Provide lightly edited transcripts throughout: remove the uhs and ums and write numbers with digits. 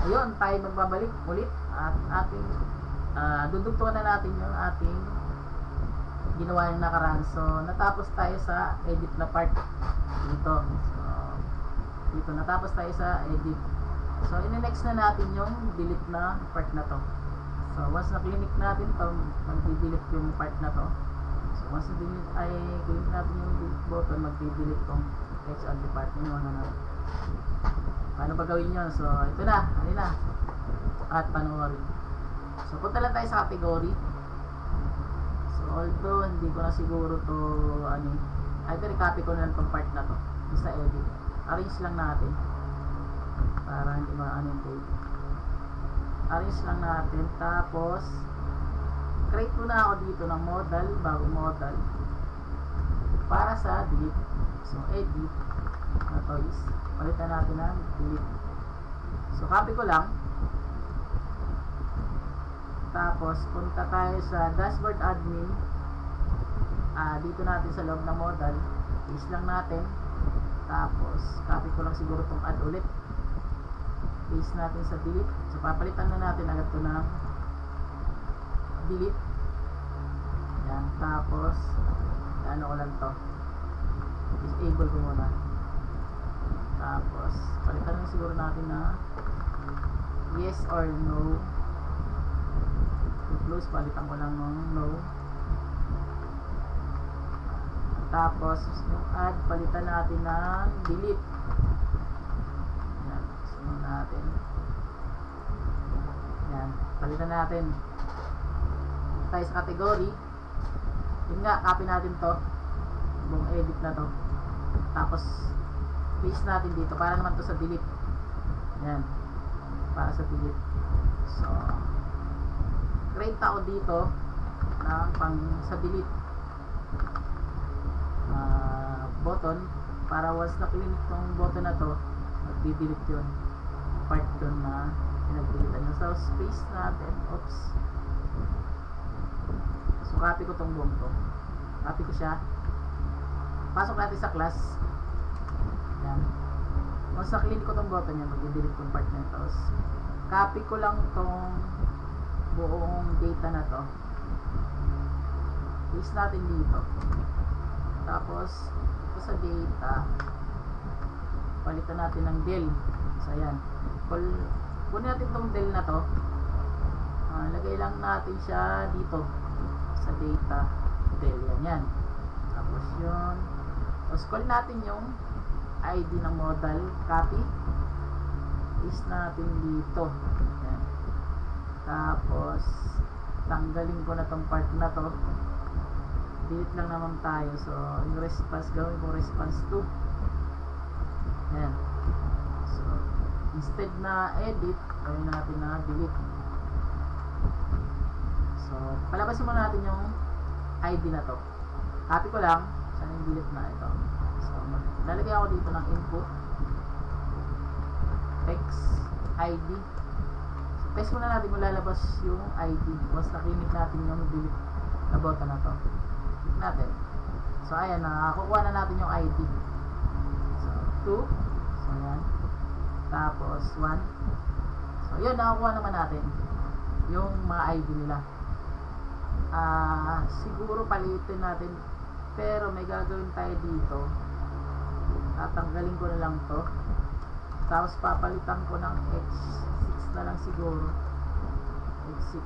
ayun, tayo magbabalik ulit at ating dudugtungan na natin yung ating ginawa yung nakaraan. So natapos tayo sa edit na part dito. So dito natapos tayo sa edit. So in-next na natin yung delete na part na to. So once na clinic natin to, magdi-delete yung part na to. So once na delete ay click natin yung delete button, magdi-delete tong HL department yung ano. Paano ba gawin yun? So ito na, alin na at panoorin. So punta lang tayo sa category. So although hindi ko na siguro to ay copy ko na lang tong part na to sa edit. Arrange lang natin para hindi maano yung tape. Arrange lang natin, tapos create muna ako dito ng modal, bagong modal para sa delete. So edit na to is palitan natin ng delete. So copy ko lang, tapos punta tayo sa dashboard admin. Dito natin sa loob ng modal, paste lang natin, tapos copy ko lang siguro itong add ulit, paste natin sa delete. So papalitan na natin agad ito ng delete. Yan, tapos ano ko lang to, disable ko muna, tapos palitan na siguro natin na yes or no. Close, palitan ko lang ng no. Tapos yung add, palitan natin ng delete. Yan, sunod natin. Yan, palitan natin. Tayo sa category. Yun nga, copy natin to, buong edit na to, tapos paste natin dito para naman to sa delete. Yan, para sa delete. So create ako dito ng pang sa delete button, para once na click tong button na to, mag-delete yun part dun na pinag-delete nyo. So space natin, oops, so copy ko tong buong to, copy ko siya, pasok natin sa class. Yan, once na click ko tong button yan, mag-delete tong part na to. Copy ko lang tong buong data na to, paste natin dito, tapos ito sa data palitan natin ng del. So ayan, kunin natin itong del na to, lagay lang natin siya dito sa data del. Yan, tapos yun, tapos call natin yung ID ng modal, copy, paste natin dito. Yan, tapos tanggalin ko na tong part na to, delete lang naman tayo. So yung response, gawin ko response 2. Ayan, so instead na edit, gawin natin na delete. So palabasin mo natin yung ID na to, copy ko lang, saan yung delete na ito. So lalagay ako dito ng input text ID. Test muna natin kung lalabas yung ID once na-click natin yung delete na button na to. Click natin. So ayan, kukuha na natin yung ID. So 2, so ayan, tapos 1. So yun, nakakuha naman natin yung mga ID nila. Siguro palitin natin, pero may gagawin tayo dito. Tatanggalin ko na lang to, tapos papalitan ko ng X6 na lang siguro, X6.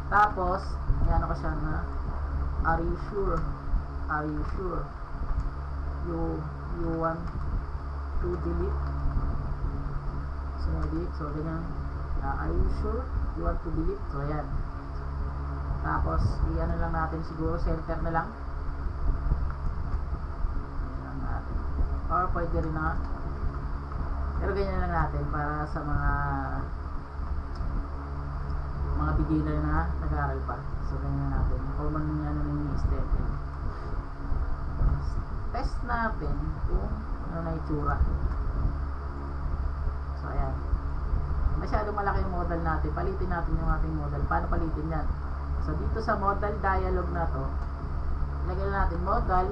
Tapos ayan ko siya na are you sure you want to delete. So delete, so ganyan, are you sure you want to delete. So ayan, tapos i-ano lang natin siguro, center na lang. Ayan lang natin, or pwede rin na, pero ganyan lang natin para sa mga beginner na nag-aaral pa. So ganyan natin, common ano na yung step. Test natin kung ano na itsura. So ayan, masyadong malaki yung model natin, palitin natin yung ating model. Paano palitin yan? So dito sa model dialog na to, lagyan natin model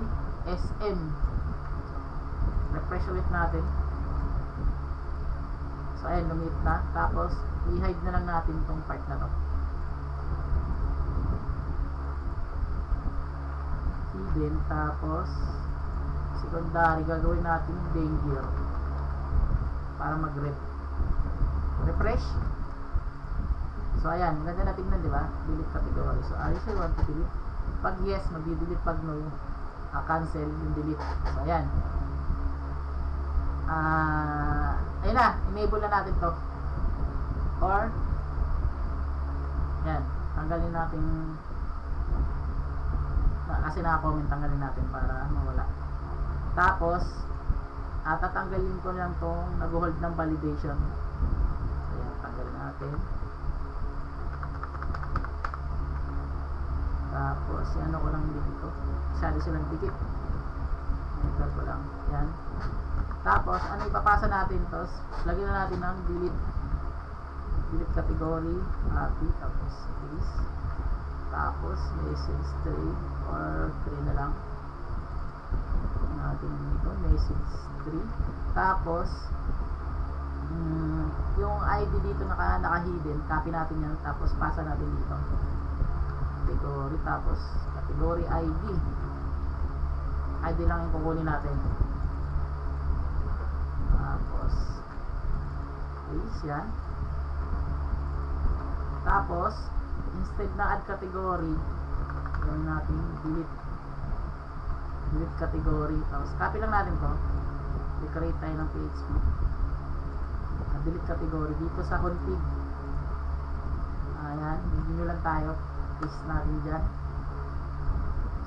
SM. Refresh ulit natin. So ayan, lumit na. Tapos i-hide na lang natin tong part na to. Hidden. Tapos secondary, gagawin natin danger para refresh. So ayan, ganda na tignan, di ba? Delete category. So are you sure you want to delete? Pag yes, magdi-delete. Pag no, cancel yung delete. So ayan. Ayun na, enable na natin to. Or yan, tanggalin natin kasi naka-comment, tanggalin natin para mawala. Tapos tatanggalin ko lang tong nag-hold ng validation. Ayan, tanggalin natin. Tapos yan, ko lang dito. Masyado silang dikit. Enter ko lang. Yan. Tapos ano ipapasa natin? Tapos lagyan na natin ng delete category, happy, tapos please. Tapos message 3 or 3 na lang. Natin dito, message 3. Tapos yung ID dito naka-hidden, copy natin yan, tapos pasa natin dito. Category, tapos category ID. ID lang yung kukunin natin. Tapos please, yan. Tapos instead na add category, gawin natin delete category. Tapos copy lang natin to, i-create tayo ng PHP, delete category dito sa config. Ayan, hindi lang tayo, paste natin dyan.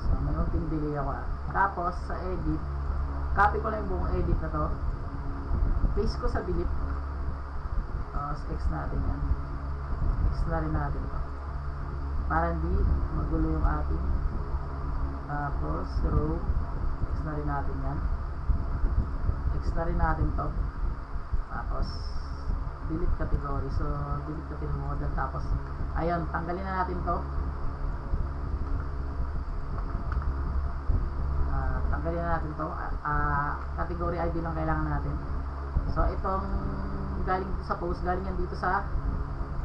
So may unting delay ako. Tapos sa edit, copy ko lang yung buong edit na to, paste ko sa delete. Tapos X natin yan, X na rin natin to para hindi magulo yung ating. Tapos row, X na rin natin yan, X na rin natin to. Tapos delete category. So delete category. Tapos ayun, tanggalin na natin to. Tanggalin na natin to. Category ID lang kailangan natin. So itong galing dito sa post, galing yan dito sa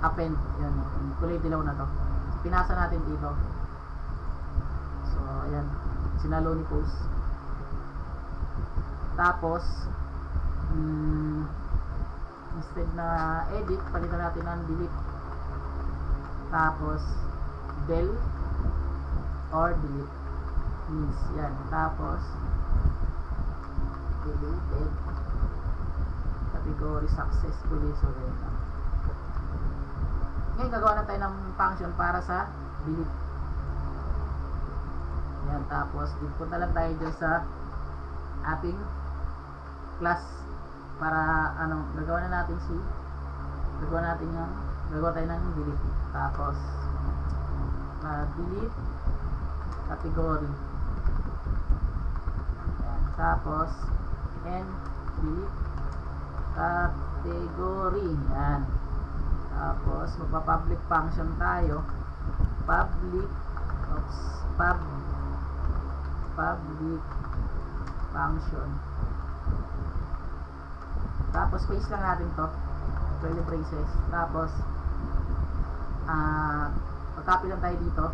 append. Yan, kulay dilaw na to. Pinasa natin dito. So ayan, sinalo ni post. Tapos instead na edit, palitan natin ng delete. Tapos del or delete means yan. Tapos deleted category successfully. So ngayon gagawa na tayo ng function para sa delete. Yan, tapos punta lang tayo dyan sa ating class para gagawa na natin gagawa tayo ng delete. Tapos delete category. Yan, tapos delete category. Yan. Tapos magpa-public function tayo. Public function. Tapos paste lang natin to, curly braces. Tapos mag-copy lang tayo dito.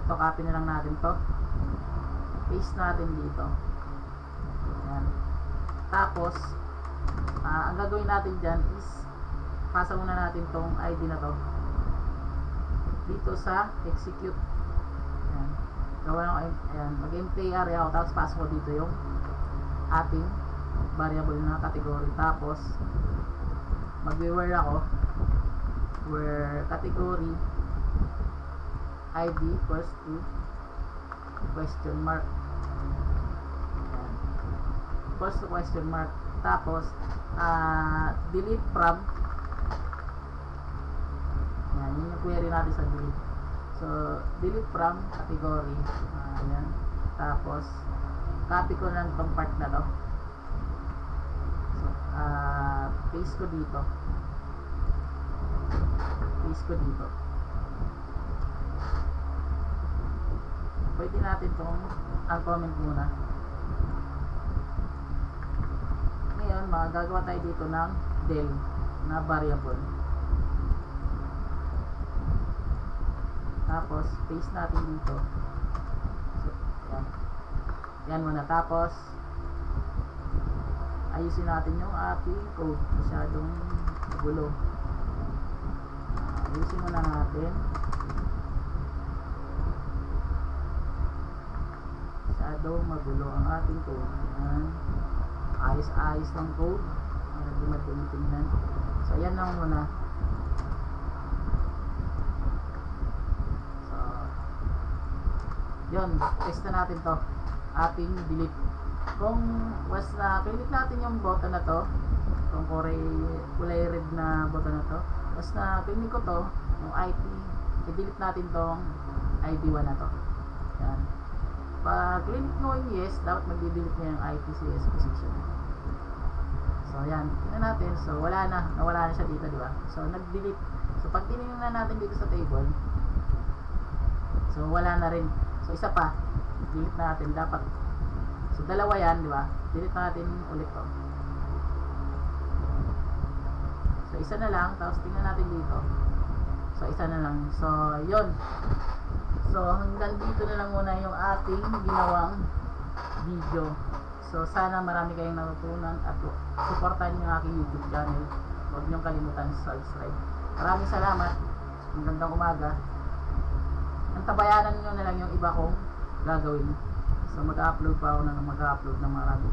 Ito, copy na lang natin to, paste natin dito. Ayan. Tapos ang gagawin natin dyan is pasa muna natin tong ID na to dito sa execute. Ayan. Gawa lang, ayan, mag-empty area ako, tapos pasok ko dito yung ating variable na category. Tapos mag-where ako, where category ID equals to question mark. Ayan. Equals to question mark. Tapos delete from. Yan, yun yung query natin sa delete. So delete from category. Ayan. Tapos copy ko lang tong part na to. So paste ko dito. Pwede natin tong uncomment muna. Ngayon magagawa tayo dito ng del na variable. Tapos paste natin dito. So, yan. Yan muna. Tapos ayusin natin yung ating code. Masyadong magulo. Ayusin muna natin. Masyadong magulo ang ating code. Yan. Ayos-ayos ng code. Hindi matinitingnan. So, yan lang muna. So, yun. Test na natin to. Ating delete. Kung was na click natin yung button na to, itong kulay red na button na to, was na click ko to, yung IP, i-delete natin tong ID1 na to. Yan. Pag click mo yung yes, dapat mag-delete niya yung IPCS position. So yan, tingnan natin. So wala na, nawala na siya dito, di ba? So nag-delete. So pag tinignan natin dito sa table, so wala na rin. So isa pa, delete natin dapat. So dalawa yan, di ba? Delete natin ulit to. So isa na lang, tapos tingnan natin dito. So isa na lang. So yun. So hanggang dito na lang muna yung ating ginawang video. So sana marami kayong natutunan at supportan yung aking YouTube channel. Huwag niyong kalimutan subscribe. Maraming salamat. Magandang umaga. Antabayanan niyo na lang yung iba kong gagawin. So mag-upload pa ako ng marami.